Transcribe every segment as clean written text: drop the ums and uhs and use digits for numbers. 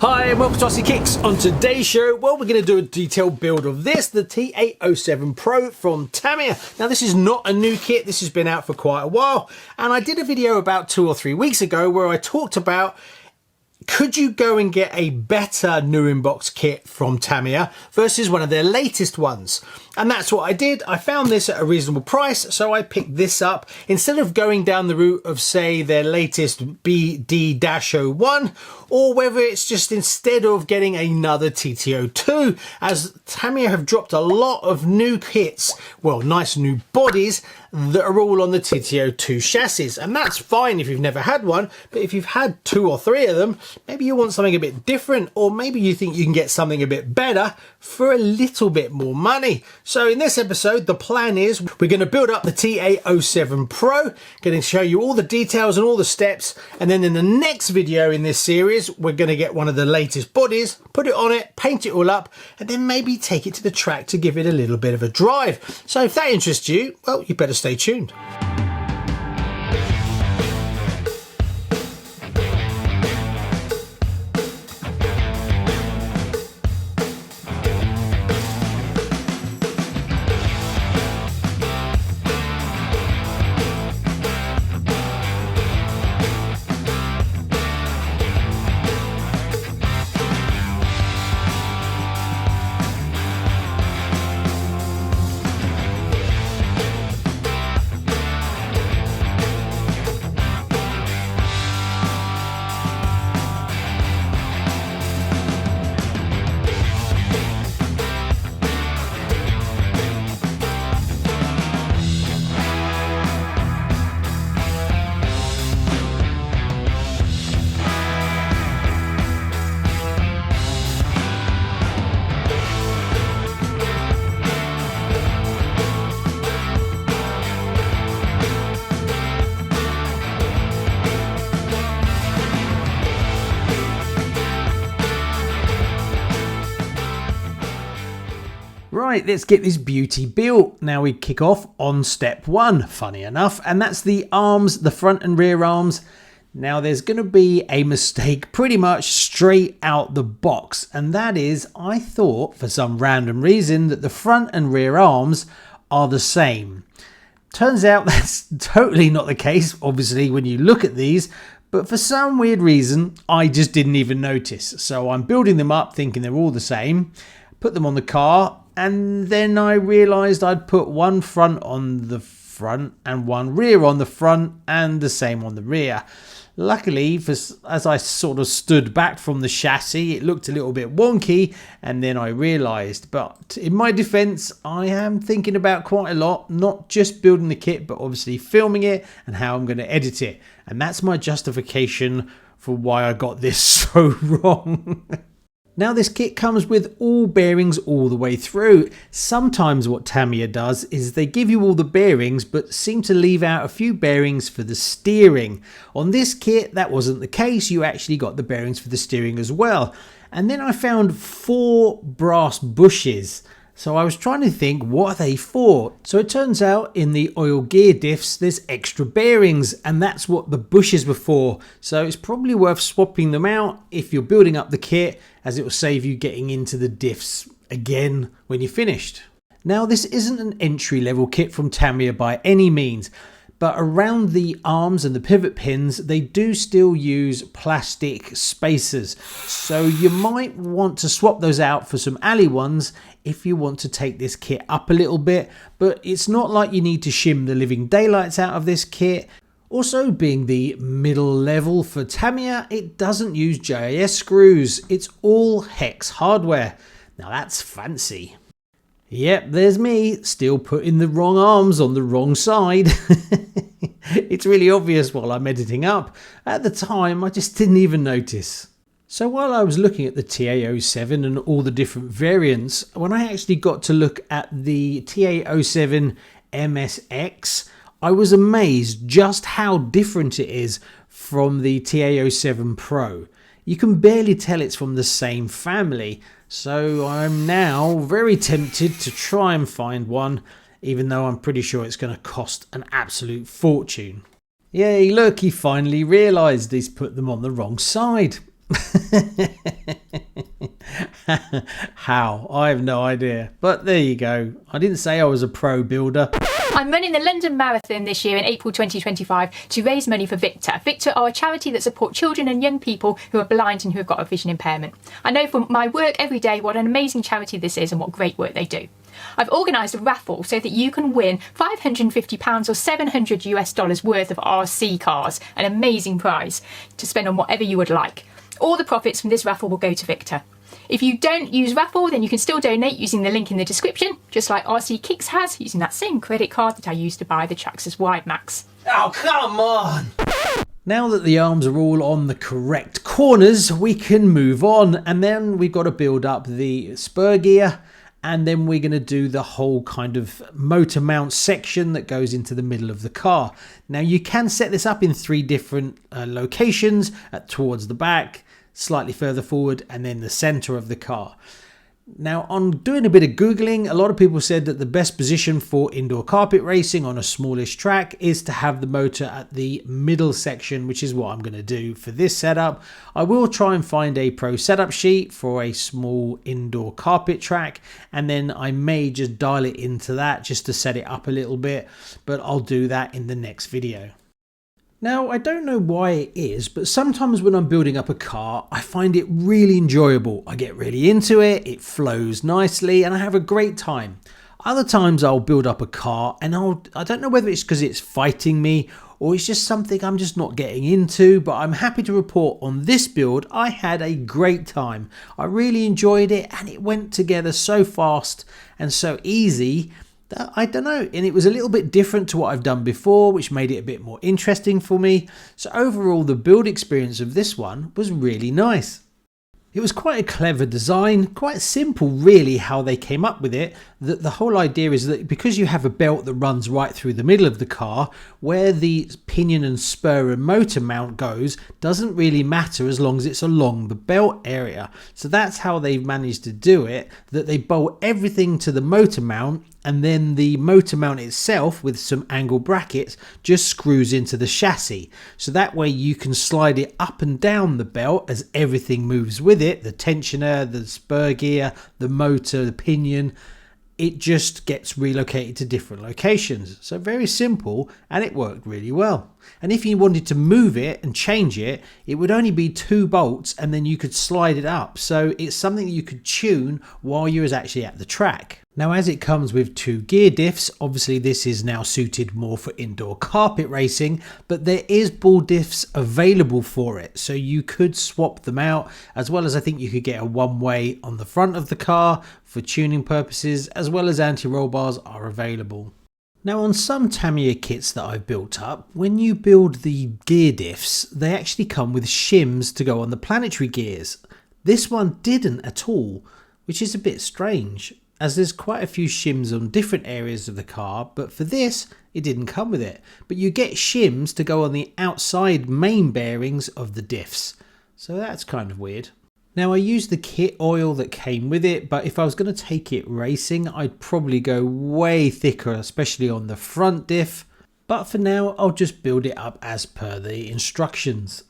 Hi and welcome to RCKicks. On today's show, well, we're going to do a detailed build of this, the TA07 Pro from Tamiya. Now, this is not a new kit. This has been out for quite a while. And I did a video about 2 or 3 weeks ago where I talked about could you go and get a better new in-box kit from Tamiya versus one of their latest ones? And that's what I did. I found this at a reasonable price, so I picked this up. Instead of going down the route of, say, their latest BD-01, or whether it's just instead of getting another TT02, as Tamiya have dropped a lot of new kits, well, nice new bodies, that are all on the TT02 chassis. And that's fine if you've never had one, but if you've had 2 or 3 of them, maybe you want something a bit different, or maybe you think you can get something a bit better for a little bit more money. So in this episode, the plan is we're going to build up the TA07 Pro, going to show you all the details and all the steps, and then in the next video in this series, we're going to get one of the latest bodies, put it on it, paint it all up, and then maybe take it to the track to give it a little bit of a drive. So if that interests you, well, you better stay tuned. Right, let's get this beauty built. Now we kick off on step 1, funny enough, and that's the arms, the front and rear arms. Now there's going to be a mistake pretty much straight out the box, and that is I thought for some random reason that the front and rear arms are the same. Turns out that's totally not the case, obviously, when you look at these, but for some weird reason I just didn't even notice. So I'm building them up thinking they're all the same, put them on the car, and then I realised I'd put one front on the front and one rear on the front and the same on the rear. Luckily, as I sort of stood back from the chassis, it looked a little bit wonky, and then I realised. But in my defence, I am thinking about quite a lot, not just building the kit, but obviously filming it and how I'm going to edit it. And that's my justification for why I got this so wrong. Now this kit comes with all bearings all the way through. Sometimes what Tamiya does is they give you all the bearings but seem to leave out a few bearings for the steering. On this kit that wasn't the case, you actually got the bearings for the steering as well. And then I found 4 brass bushes. So I was trying to think, what are they for? So it turns out in the oil gear diffs there's extra bearings, and that's what the bushes were for. So it's probably worth swapping them out if you're building up the kit, as it will save you getting into the diffs again when you're finished. Now this isn't an entry level kit from Tamiya by any means, but around the arms and the pivot pins they do still use plastic spacers, so you might want to swap those out for some alley ones if you want to take this kit up a little bit. But it's not like you need to shim the living daylights out of this kit. Also, being the middle level for Tamiya, it doesn't use JIS screws, it's all hex hardware. Now that's fancy. Yep, there's me, still putting the wrong arms on the wrong side. It's really obvious while I'm editing up. At the time, I just didn't even notice. So while I was looking at the TA07 and all the different variants, when I actually got to look at the TA07 MSX, I was amazed just how different it is from the TA07 Pro. You can barely tell it's from the same family, so I'm now very tempted to try and find one, even though I'm pretty sure it's going to cost an absolute fortune. Yay, look, he finally realised he's put them on the wrong side. How? I have no idea. But there you go. I didn't say I was a pro builder. I'm running the London Marathon this year in April 2025 to raise money for Victor. Victor are a charity that support children and young people who are blind and who have got a vision impairment. I know from my work every day what an amazing charity this is and what great work they do. I've organised a raffle so that you can win £550 or $700 worth of RC cars, an amazing prize to spend on whatever you would like. All the profits from this raffle will go to Victor. If you don't use raffle, then you can still donate using the link in the description, just like RCKicks has, using that same credit card that I used to buy the Traxxas Wide Max. Oh, come on! Now that the arms are all on the correct corners, we can move on, and then we've got to build up the spur gear, and then we're going to do the whole kind of motor mount section that goes into the middle of the car. Now you can set this up in 3 different locations, towards the back, slightly further forward, and then the center of the car. Now, on doing a bit of Googling, a lot of people said that the best position for indoor carpet racing on a smallish track is to have the motor at the middle section, which is what I'm going to do for this setup. I will try and find a pro setup sheet for a small indoor carpet track, and then I may just dial it into that just to set it up a little bit, but I'll do that in the next video. Now, I don't know why it is, but sometimes when I'm building up a car, I find it really enjoyable. I get really into it, it flows nicely, and I have a great time. Other times I'll build up a car and I don't know whether it's because it's fighting me or it's just something I'm just not getting into, but I'm happy to report on this build, I had a great time. I really enjoyed it and it went together so fast and so easy. I don't know, and it was a little bit different to what I've done before, which made it a bit more interesting for me. So overall, the build experience of this one was really nice. It was quite a clever design, quite simple really how they came up with it. The whole idea is that because you have a belt that runs right through the middle of the car, where the pinion and spur and motor mount goes doesn't really matter as long as it's along the belt area. So that's how they've managed to do it, that they bolt everything to the motor mount, and then the motor mount itself with some angle brackets just screws into the chassis. So that way you can slide it up and down the belt as everything moves with it, the tensioner, the spur gear, the motor, the pinion. It just gets relocated to different locations. So very simple, and it worked really well. And if you wanted to move it and change it, it would only be 2 bolts and then you could slide it up. So it's something that you could tune while you was actually at the track. Now, as it comes with 2 gear diffs, obviously this is now suited more for indoor carpet racing, but there is ball diffs available for it. So you could swap them out, as well as I think you could get a one-way on the front of the car for tuning purposes, as well as anti-roll bars are available. Now, on some Tamiya kits that I've built up, when you build the gear diffs, they actually come with shims to go on the planetary gears. This one didn't at all, which is a bit strange, as there's quite a few shims on different areas of the car, but for this, it didn't come with it. But you get shims to go on the outside main bearings of the diffs, so that's kind of weird. Now, I used the kit oil that came with it, but if I was going to take it racing, I'd probably go way thicker, especially on the front diff. But for now, I'll just build it up as per the instructions.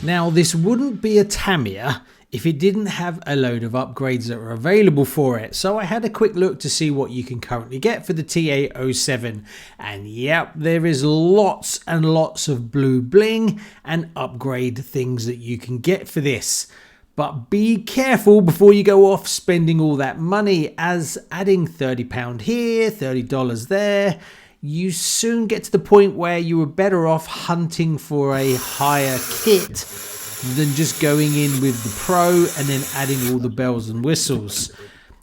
Now, this wouldn't be a Tamiya if it didn't have a load of upgrades that were available for it. So I had a quick look to see what you can currently get for the TA07. And yep, there is lots and lots of blue bling and upgrade things that you can get for this. But be careful before you go off spending all that money, as adding £30 here, $30 there, you soon get to the point where you were better off hunting for a higher kit than just going in with the Pro and then adding all the bells and whistles.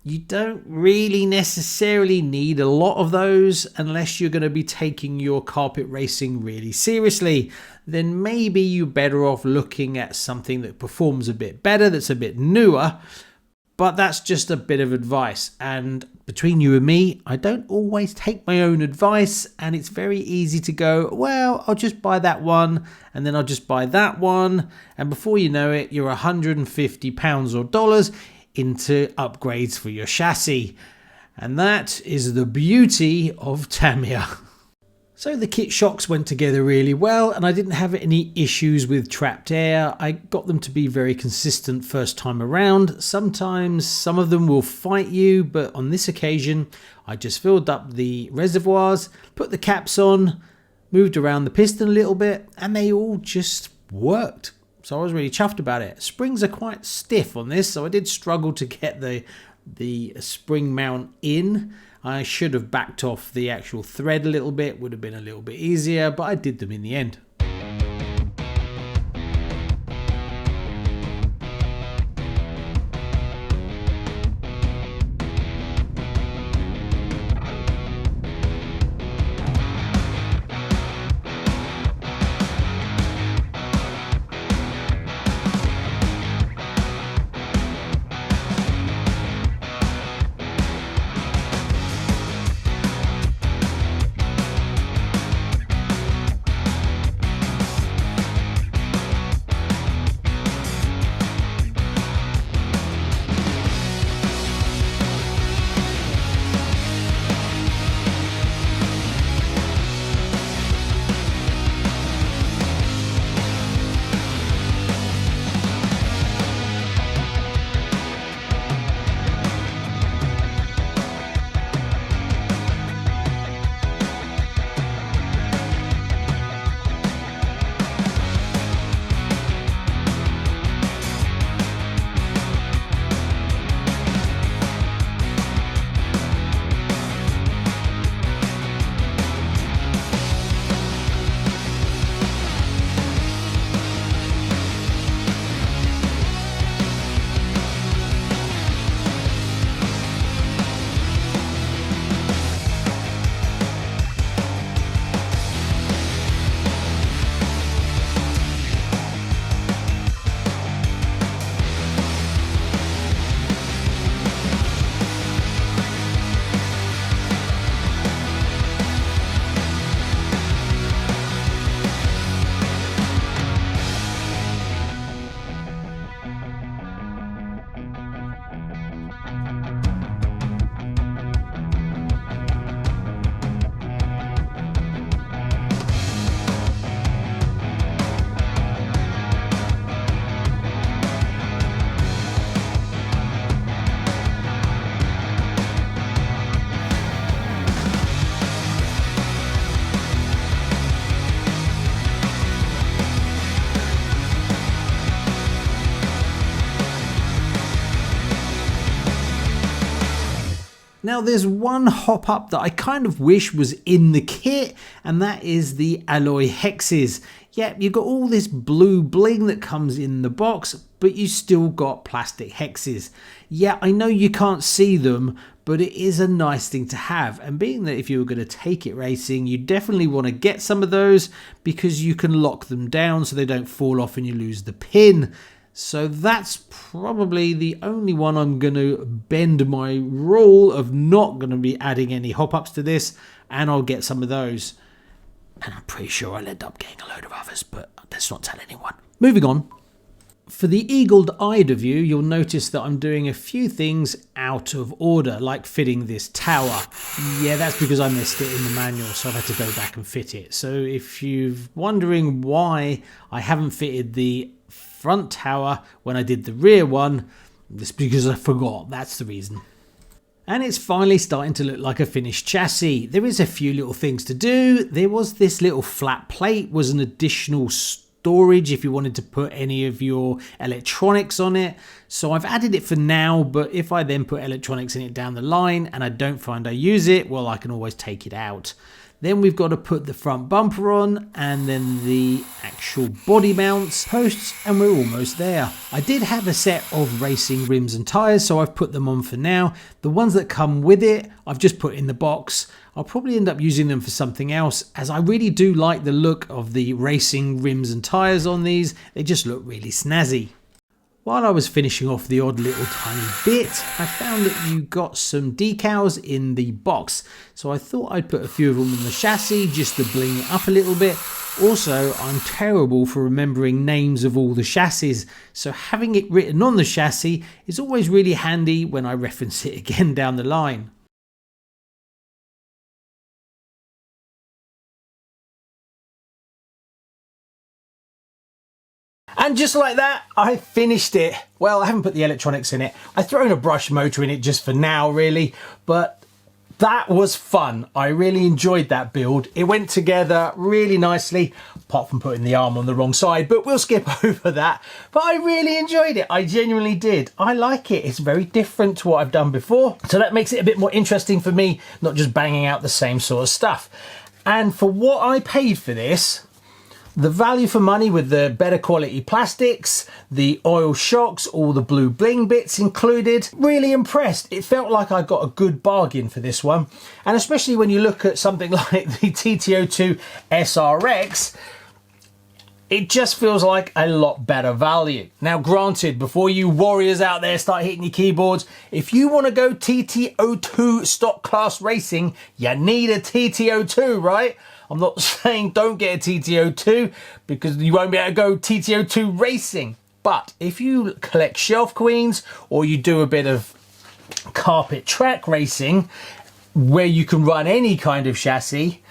You don't really necessarily need a lot of those unless you're going to be taking your carpet racing really seriously. Then maybe you're better off looking at something that performs a bit better, that's a bit newer. But that's just a bit of advice, and between you and me, I don't always take my own advice, and it's very easy to go, well, I'll just buy that one, and then I'll just buy that one, and before you know it, you're £150 or dollars into upgrades for your chassis. And that is the beauty of Tamiya. So the kit shocks went together really well, and I didn't have any issues with trapped air. I got them to be very consistent first time around. Sometimes some of them will fight you, but on this occasion I just filled up the reservoirs, put the caps on, moved around the piston a little bit, and they all just worked. So I was really chuffed about it. Springs are quite stiff on this, so I did struggle to get the spring mount in. I should have backed off the actual thread a little bit, would have been a little bit easier, but I did them in the end. Now there's one hop up that I kind of wish was in the kit, and that is the alloy hexes. Yep, you've got all this blue bling that comes in the box, but you still got plastic hexes. Yeah, I know you can't see them, but it is a nice thing to have. And being that if you were going to take it racing, you definitely want to get some of those because you can lock them down so they don't fall off and you lose the pin. So that's probably the only one I'm going to bend my rule of not going to be adding any hop-ups to this, and I'll get some of those. And I'm pretty sure I'll end up getting a load of others, but let's not tell anyone. Moving on. For the eagle-eyed of you, you'll notice that I'm doing a few things out of order, like fitting this tower. Yeah, that's because I missed it in the manual, so I've had to go back and fit it. So if you're wondering why I haven't fitted the front tower when I did the rear one. Just because I forgot, that's the reason. And it's finally starting to look like a finished chassis. There is a few little things to do. There was this little flat plate, was an additional storage if you wanted to put any of your electronics on it. So I've added it for now, but if I then put electronics in it down the line and I don't find I use it, well, I can always take it out. Then we've got to put the front bumper on and then the actual body mounts, posts, and we're almost there. I did have a set of racing rims and tyres, so I've put them on for now. The ones that come with it, I've just put in the box. I'll probably end up using them for something else, as I really do like the look of the racing rims and tyres on these. They just look really snazzy. While I was finishing off the odd little tiny bit, I found that you got some decals in the box. So I thought I'd put a few of them on the chassis just to bling it up a little bit. Also, I'm terrible for remembering names of all the chassis, so having it written on the chassis is always really handy when I reference it again down the line. And just like that, I finished it. Well, I haven't put the electronics in it. I've thrown a brush motor in it just for now, really, but that was fun. I really enjoyed that build. It went together really nicely, apart from putting the arm on the wrong side, but we'll skip over that. But I really enjoyed it. I genuinely did. I like it. It's very different to what I've done before. So that makes it a bit more interesting for me, not just banging out the same sort of stuff. And for what I paid for this, the value for money with the better quality plastics, the oil shocks, all the blue bling bits included, really impressed. It felt like I got a good bargain for this one. And especially when you look at something like the TT02 SRX, it just feels like a lot better value. Now granted, before you warriors out there start hitting your keyboards, if you want to go TT02 stock class racing, you need a TT02, right? I'm not saying don't get a TT02 because you won't be able to go TT02 racing. But if you collect shelf queens or you do a bit of carpet track racing where you can run any kind of chassis,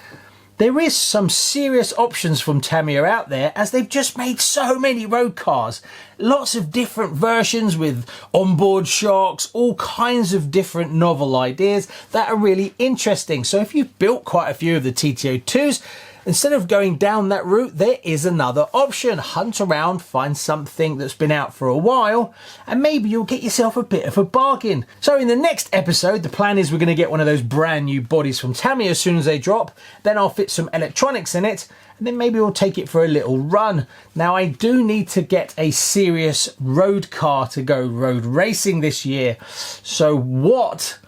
there is some serious options from Tamiya out there, as they've just made so many road cars. Lots of different versions with onboard shocks, all kinds of different novel ideas that are really interesting. So if you've built quite a few of the TT02s, instead of going down that route, there is another option. Hunt around, find something that's been out for a while, and maybe you'll get yourself a bit of a bargain. So in the next episode, the plan is we're going to get one of those brand new bodies from Tamiya as soon as they drop. Then I'll fit some electronics in it, and then maybe we'll take it for a little run. Now I do need to get a serious road car to go road racing this year. So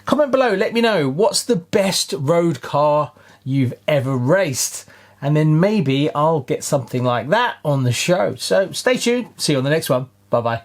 comment below, let me know, what's the best road car you've ever raced? And then maybe I'll get something like that on the show. So stay tuned. See you on the next one. Bye-bye.